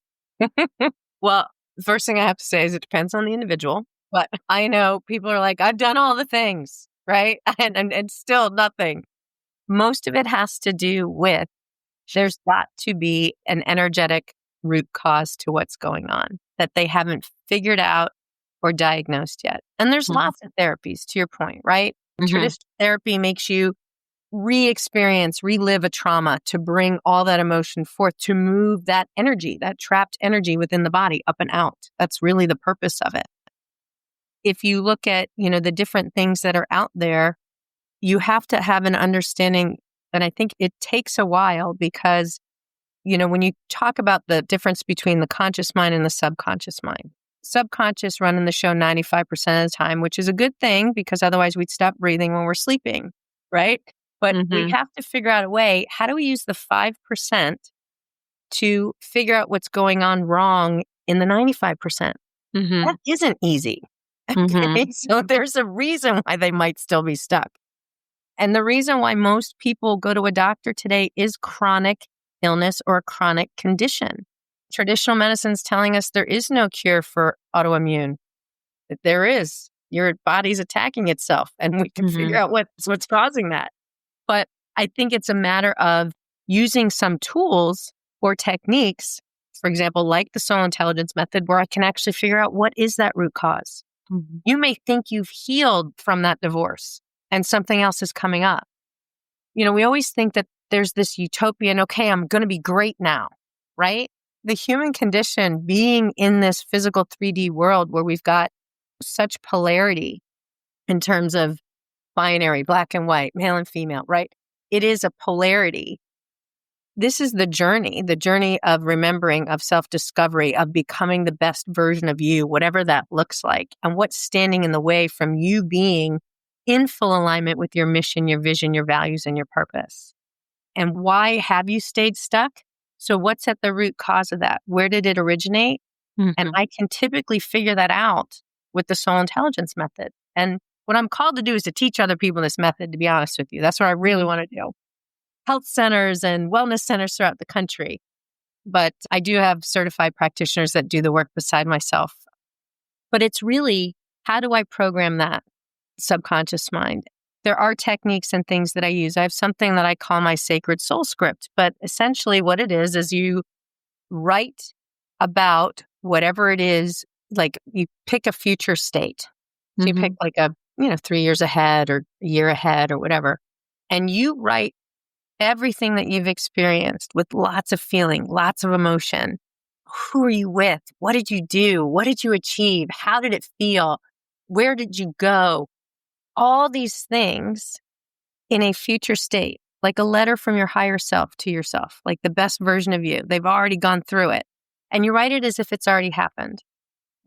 Well, the first thing I have to say is it depends on the individual. But I know people are like, I've done all the things, right? And still nothing. Most of it has to do with there's got to be an energetic root cause to what's going on that they haven't figured out or diagnosed yet. And there's lots of therapies, to your point, right? Traditional therapy makes you relive a trauma to bring all that emotion forth, to move that energy, that trapped energy within the body up and out. That's really the purpose of it. If you look at, the different things that are out there, you have to have an understanding. And I think it takes a while because, when you talk about the difference between the conscious mind and the subconscious mind, subconscious running the show 95% of the time, which is a good thing because otherwise we'd stop breathing when we're sleeping, right? But we have to figure out a way, how do we use the 5% to figure out what's going on wrong in the 95%? That isn't easy. Okay? So there's a reason why they might still be stuck. And the reason why most people go to a doctor today is chronic illness or a chronic condition. Traditional medicine's telling us there is no cure for autoimmune. That there is. Your body's attacking itself, and we can figure out what's causing that. But I think it's a matter of using some tools or techniques, for example, like the soul intelligence method, where I can actually figure out what is that root cause. You may think you've healed from that divorce and something else is coming up. We always think that there's this utopian, okay, I'm going to be great now, right? The human condition, being in this physical 3D world where we've got such polarity in terms of binary, black and white, male and female, right? It is a polarity. This is the journey of remembering, of self-discovery, of becoming the best version of you, whatever that looks like. And what's standing in the way from you being in full alignment with your mission, your vision, your values, and your purpose. And why have you stayed stuck? So what's at the root cause of that? Where did it originate? And I can typically figure that out with the soul intelligence method. And what I'm called to do is to teach other people this method, to be honest with you. That's what I really want to do. Health centers and wellness centers throughout the country. But I do have certified practitioners that do the work beside myself. But it's really, how do I program that subconscious mind? There are techniques and things that I use. I have something that I call my sacred soul script. But essentially what it is you write about whatever it is, like you pick a future state. So you pick like 3 years ahead or a year ahead or whatever. And you write everything that you've experienced with lots of feeling, lots of emotion. Who are you with? What did you do? What did you achieve? How did it feel? Where did you go? All these things in a future state, like a letter from your higher self to yourself, like the best version of you. They've already gone through it. And you write it as if it's already happened.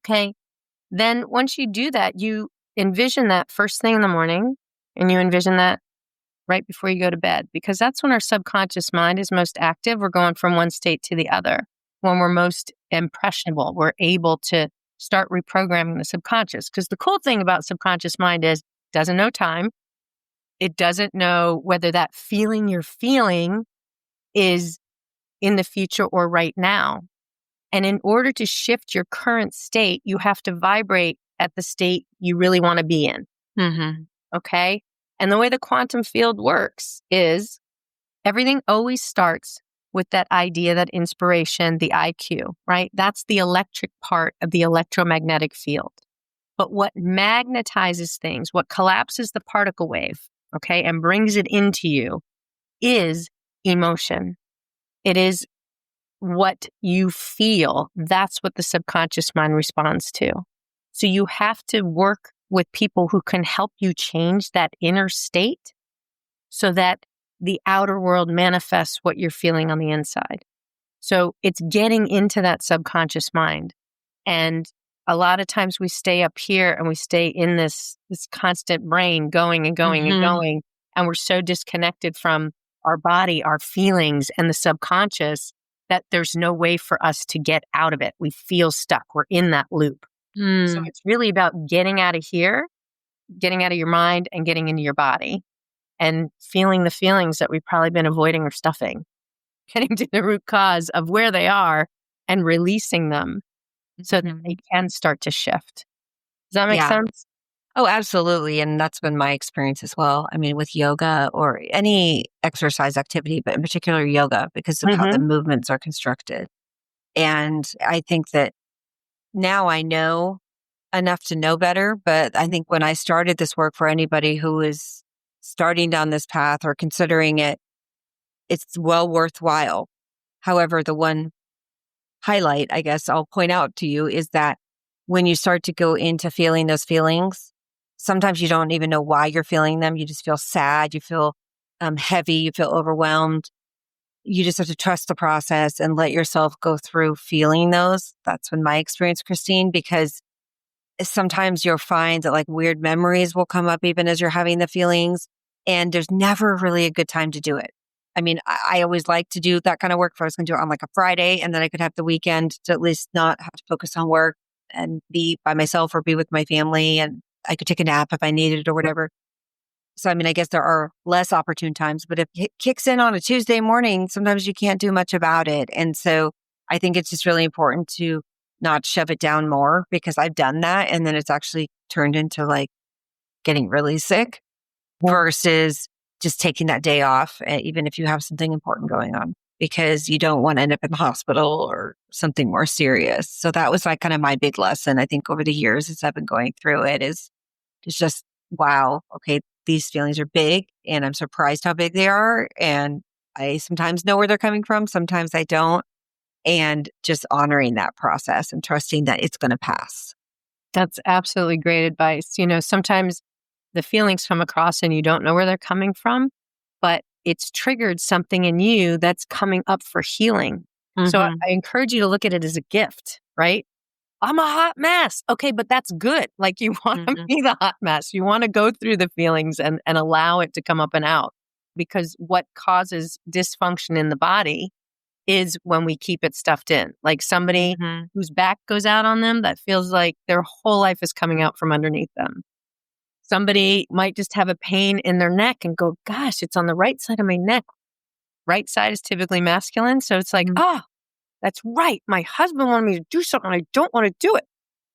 Okay. Then once you do that, you envision that first thing in the morning, and you envision that right before you go to bed, because that's when our subconscious mind is most active. We're going from one state to the other. When we're most impressionable, we're able to start reprogramming the subconscious. Because the cool thing about subconscious mind is it doesn't know time. It doesn't know whether that feeling you're feeling is in the future or right now. And in order to shift your current state, you have to vibrate at the state you really want to be in. Mm-hmm. Okay? And the way the quantum field works is everything always starts with that idea, that inspiration, the IQ, right? That's the electric part of the electromagnetic field. But what magnetizes things, what collapses the particle wave, okay, and brings it into you is emotion. It is what you feel. That's what the subconscious mind responds to. So you have to work with people who can help you change that inner state so that the outer world manifests what you're feeling on the inside. So it's getting into that subconscious mind. And a lot of times we stay up here and we stay in this constant brain going and going and going. And we're so disconnected from our body, our feelings, and the subconscious that there's no way for us to get out of it. We feel stuck. We're in that loop. So it's really about getting out of here, getting out of your mind and getting into your body and feeling the feelings that we've probably been avoiding or stuffing, getting to the root cause of where they are and releasing them so that they can start to shift. Does that make sense? Oh, absolutely. And that's been my experience as well. I mean, with yoga or any exercise activity, but in particular yoga, because of how the movements are constructed. And I think that now I know enough to know better, but I think when I started this work, for anybody who is starting down this path or considering it, it's well worthwhile. However, the one highlight, I guess I'll point out to you is that when you start to go into feeling those feelings, sometimes you don't even know why you're feeling them. You just feel sad. You feel heavy. You feel overwhelmed. You just have to trust the process and let yourself go through feeling those. That's been my experience, Kristine, because sometimes you'll find that like weird memories will come up even as you're having the feelings, and there's never really a good time to do it. I mean, I always like to do that kind of work if I was going to do it on like a Friday, and then I could have the weekend to at least not have to focus on work and be by myself or be with my family, and I could take a nap if I needed it or whatever. So, I mean, I guess there are less opportune times, but if it kicks in on a Tuesday morning, sometimes you can't do much about it. And so I think it's just really important to not shove it down more, because I've done that. And then it's actually turned into like getting really sick versus just taking that day off, even if you have something important going on, because you don't want to end up in the hospital or something more serious. So that was like kind of my big lesson, I think, over the years as I've been going through it is just, wow, okay, these feelings are big and I'm surprised how big they are. And I sometimes know where they're coming from. Sometimes I don't. And just honoring that process and trusting that it's going to pass. That's absolutely great advice. You know, sometimes the feelings come across and you don't know where they're coming from, but it's triggered something in you that's coming up for healing. So I encourage you to look at it as a gift, right? I'm a hot mess. Okay, but that's good. Like you want to be the hot mess. You want to go through the feelings and allow it to come up and out, because what causes dysfunction in the body is when we keep it stuffed in. Like somebody whose back goes out on them, that feels like their whole life is coming out from underneath them. Somebody might just have a pain in their neck and go, gosh, it's on the right side of my neck. Right side is typically masculine. So it's like, that's right. My husband wanted me to do something. I don't want to do it.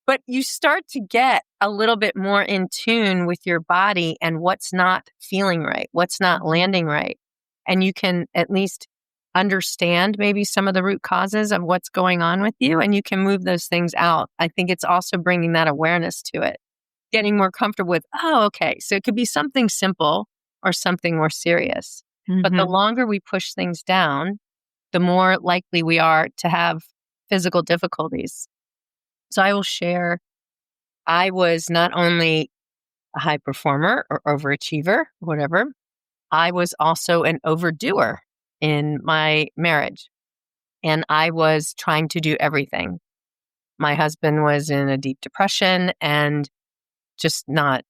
But you start to get a little bit more in tune with your body and what's not feeling right, what's not landing right. And you can at least understand maybe some of the root causes of what's going on with you, and you can move those things out. I think it's also bringing that awareness to it, getting more comfortable with, okay, so it could be something simple or something more serious. But the longer we push things down, the more likely we are to have physical difficulties. So I will share, I was not only a high performer or overachiever, whatever, I was also an overdoer in my marriage. And I was trying to do everything. My husband was in a deep depression and just not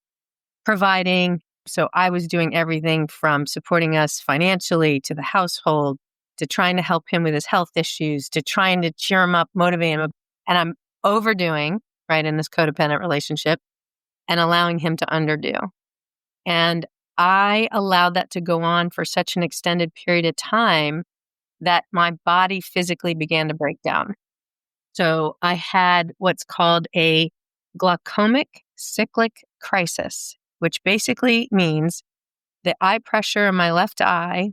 providing, So I was doing everything from supporting us financially to the household, to trying to help him with his health issues, to trying to cheer him up, motivate him. And I'm overdoing, right, in this codependent relationship and allowing him to underdo. And I allowed that to go on for such an extended period of time that my body physically began to break down. So I had what's called a glaucomic cyclic crisis, which basically means the eye pressure in my left eye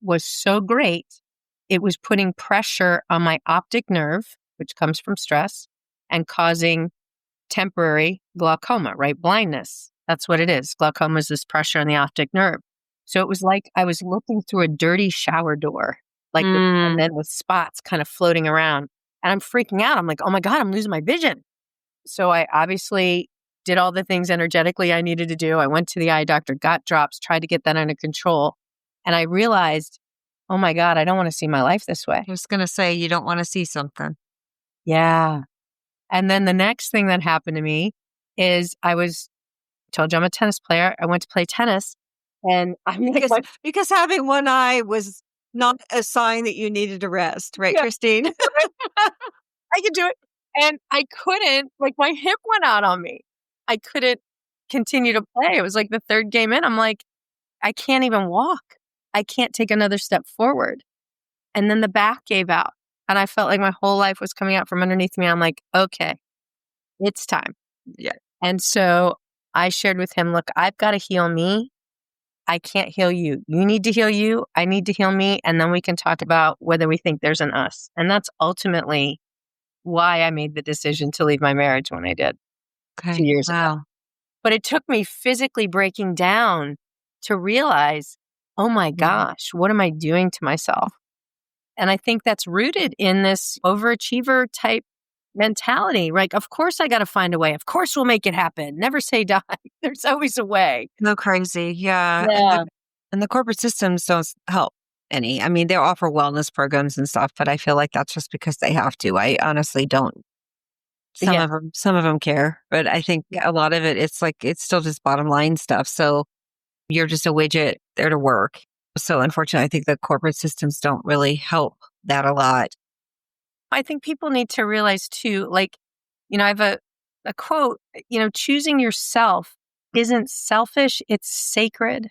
was so great, it was putting pressure on my optic nerve, which comes from stress, and causing temporary glaucoma, right? Blindness. That's what it is. Glaucoma is this pressure on the optic nerve. So it was like I was looking through a dirty shower door, and then with spots kind of floating around. And I'm freaking out. I'm like, oh my God, I'm losing my vision. So I obviously did all the things energetically I needed to do. I went to the eye doctor, got drops, tried to get that under control. And I realized, oh my God, I don't want to see my life this way. I was going to say, you don't want to see something. Yeah. And then the next thing that happened to me is told you I'm a tennis player. I went to play tennis and I'm because having one eye was not a sign that you needed to rest, right, yeah. Kristine? I could do it. And I couldn't, my hip went out on me. I couldn't continue to play. It was like the third game in. I'm like, I can't even walk. I can't take another step forward. And then the back gave out. And I felt like my whole life was coming out from underneath me. I'm like, okay, it's time. Yeah. And so I shared with him, look, I've got to heal me. I can't heal you. You need to heal you. I need to heal me. And then we can talk about whether we think there's an us. And that's ultimately why I made the decision to leave my marriage when I did 2 years ago. But it took me physically breaking down to realize, oh my gosh, what am I doing to myself? And I think that's rooted in this overachiever type mentality, right? Of course I got to find a way. Of course we'll make it happen. Never say die. There's always a way. No crazy. Yeah. Yeah. And the corporate systems don't help any. I mean, they offer wellness programs and stuff, but I feel like that's just because they have to. I honestly don't. Some of them care, but I think a lot of it, it's still just bottom line stuff. So you're just a widget there to work. So unfortunately, I think the corporate systems don't really help that a lot. I think people need to realize too, I have a quote, choosing yourself isn't selfish, it's sacred,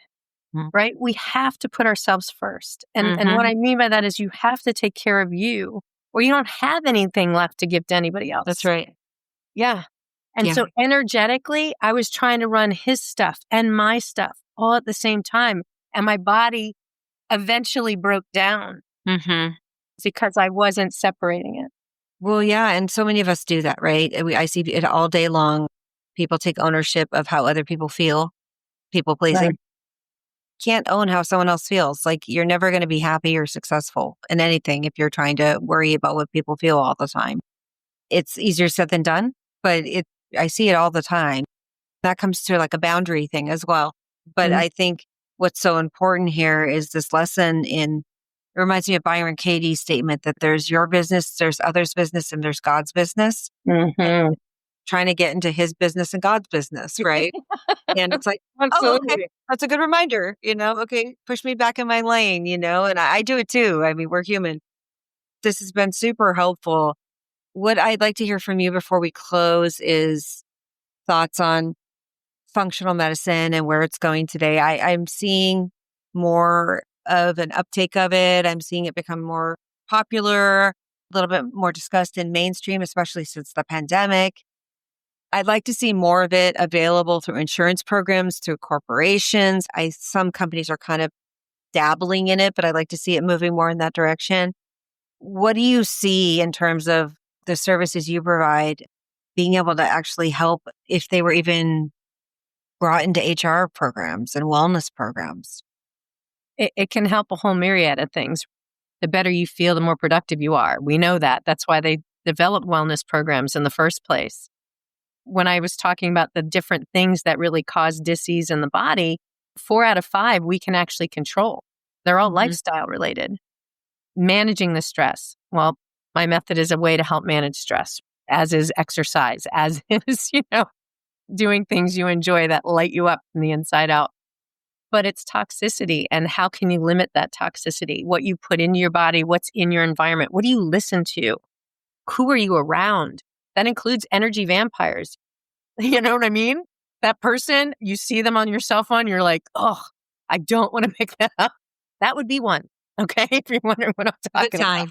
right? We have to put ourselves first. And what I mean by that is you have to take care of you or you don't have anything left to give to anybody else. That's right. Yeah. And so energetically, I was trying to run his stuff and my stuff all at the same time. And my body eventually broke down because I wasn't separating it. Well, yeah. And so many of us do that, right? I see it all day long. People take ownership of how other people feel, people pleasing. Right. Can't own how someone else feels. You're never going to be happy or successful in anything if you're trying to worry about what people feel all the time. It's easier said than done, but I see it all the time. That comes to a boundary thing as well. But I think what's so important here is this lesson it reminds me of Byron Katie's statement that there's your business, there's others' business, and there's God's business. And trying to get into his business and God's business, right? And it's okay, that's a good reminder, okay, push me back in my lane, and I do it too. I mean, we're human. This has been super helpful. What I'd like to hear from you before we close is thoughts on functional medicine and where it's going today. I'm seeing more of an uptake of it. I'm seeing it become more popular, a little bit more discussed in mainstream, especially since the pandemic. I'd like to see more of it available through insurance programs, through corporations. Some companies are kind of dabbling in it, but I'd like to see it moving more in that direction. What do you see in terms of the services you provide being able to actually help if they were even brought into HR programs and wellness programs? It can help a whole myriad of things. The better you feel, the more productive you are. We know that. That's why they developed wellness programs in the first place. When I was talking about the different things that really cause dis-ease in the body, 4 out of 5 we can actually control. They're all lifestyle related. Managing the stress. Well, my method is a way to help manage stress, as is exercise, as is, doing things you enjoy that light you up from the inside out. But it's toxicity. And how can you limit that toxicity? What you put into your body, what's in your environment, what do you listen to? Who are you around? That includes energy vampires. You know what I mean? That person, you see them on your cell phone, you're like, oh, I don't want to pick that up. That would be one. Okay. If you're wondering what I'm talking about.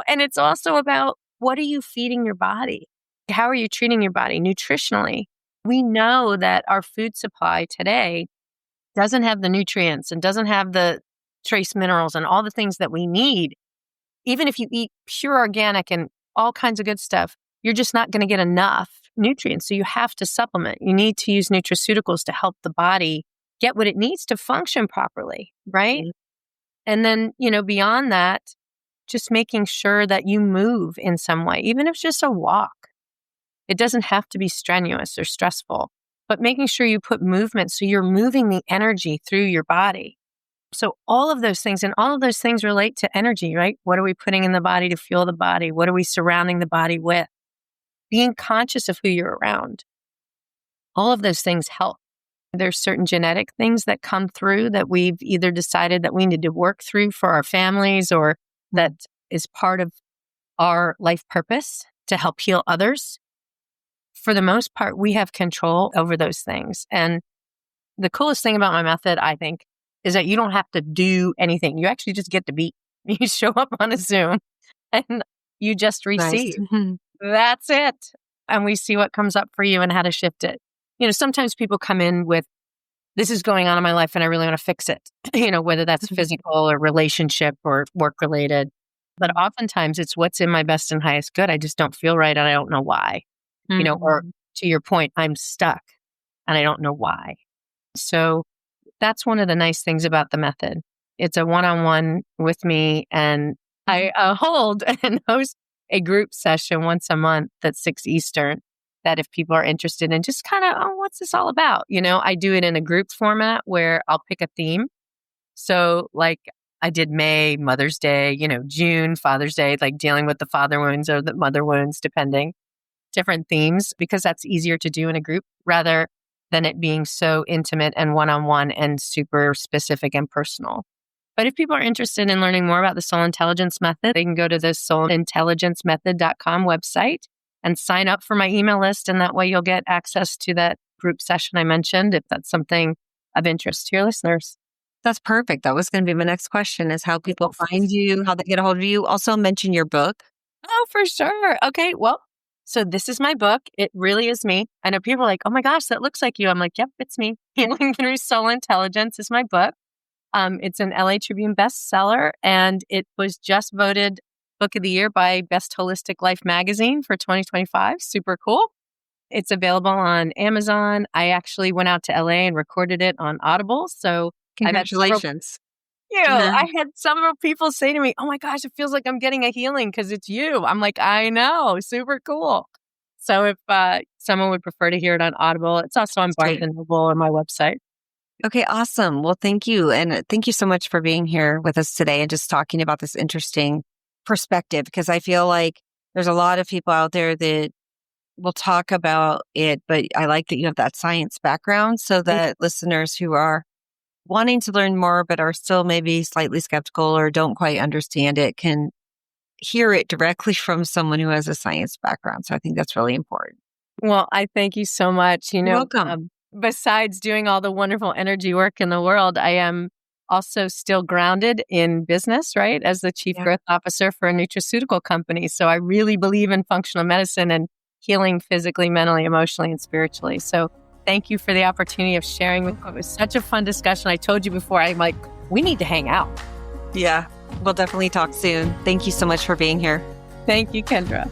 And it's also about, what are you feeding your body? How are you treating your body nutritionally? We know that our food supply today doesn't have the nutrients and doesn't have the trace minerals and all the things that we need. Even if you eat pure organic and all kinds of good stuff, you're just not going to get enough nutrients. So you have to supplement. You need to use nutraceuticals to help the body get what it needs to function properly, right? Mm-hmm. And then, beyond that, just making sure that you move in some way, even if it's just a walk. It doesn't have to be strenuous or stressful, but making sure you put movement so you're moving the energy through your body. So all of those things relate to energy, right? What are we putting in the body to fuel the body? What are we surrounding the body with? Being conscious of who you're around. All of those things help. There's certain genetic things that come through that we've either decided that we need to work through for our families, or that is part of our life purpose to help heal others. For the most part, we have control over those things. And the coolest thing about my method, I think, is that you don't have to do anything. You actually just get to be. You show up on a Zoom and you just receive. Nice. That's it. And we see what comes up for you and how to shift it. Sometimes people come in with, this is going on in my life and I really want to fix it. Whether that's physical or relationship or work related. But oftentimes it's what's in my best and highest good. I just don't feel right and I don't know why. Or to your point, I'm stuck and I don't know why. So that's one of the nice things about the method. It's a one-on-one with me, and I hold and host a group session once a month that's 6 Eastern, that if people are interested in just kind of, what's this all about? I do it in a group format where I'll pick a theme. So like I did May, Mother's Day, June, Father's Day, like dealing with the father wounds or the mother wounds, depending. Different themes, because that's easier to do in a group rather than it being so intimate and one-on-one and super specific and personal. But if people are interested in learning more about the Soul Intelligence Method, they can go to the soulintelligencemethod.com website and sign up for my email list. And that way you'll get access to that group session I mentioned, if that's something of interest to your listeners. That's perfect. That was going to be my next question, is how people find you, how they get a hold of you. Also mention your book. Oh, for sure. Okay. Well, so this is my book. It really is me. I know people are like, oh my gosh, that looks like you. I'm like, yep, it's me. Healing Through Soul Intelligence is my book. It's an LA Tribune bestseller, and it was just voted Book of the Year by Best Holistic Life magazine for 2025. Super cool. It's available on Amazon. I actually went out to LA and recorded it on Audible. So congratulations. I had several people say to me, oh my gosh, it feels like I'm getting a healing because it's you. I'm like, I know, super cool. So if someone would prefer to hear it on Audible, it's also on Barnes & Noble or my website. Okay, awesome. Well, thank you. And thank you so much for being here with us today and just talking about this interesting perspective, because I feel like there's a lot of people out there that will talk about it, but I like that you have that science background so that listeners who are wanting to learn more but are still maybe slightly skeptical or don't quite understand it can hear it directly from someone who has a science background. So I think that's really important. Well, I thank you so much. You're welcome. Besides doing all the wonderful energy work in the world, I am also still grounded in business, right? As the chief growth officer for a nutraceutical company. So I really believe in functional medicine and healing physically, mentally, emotionally, and spiritually. So thank you for the opportunity of sharing with you. It was such a fun discussion. I told you before, I'm like, we need to hang out. Yeah, we'll definitely talk soon. Thank you so much for being here. Thank you, Kendra.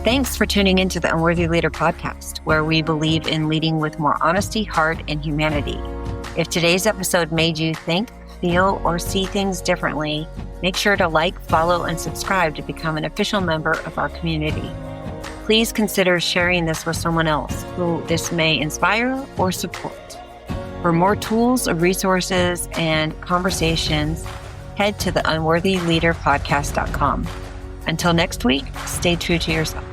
Thanks for tuning into the Unworthy Leader Podcast, where we believe in leading with more honesty, heart, and humanity. If today's episode made you think, feel, or see things differently, make sure to like, follow, and subscribe to become an official member of our community. Please consider sharing this with someone else who this may inspire or support. For more tools, resources, and conversations, head to the unworthyleaderpodcast.com. Until next week, stay true to yourself.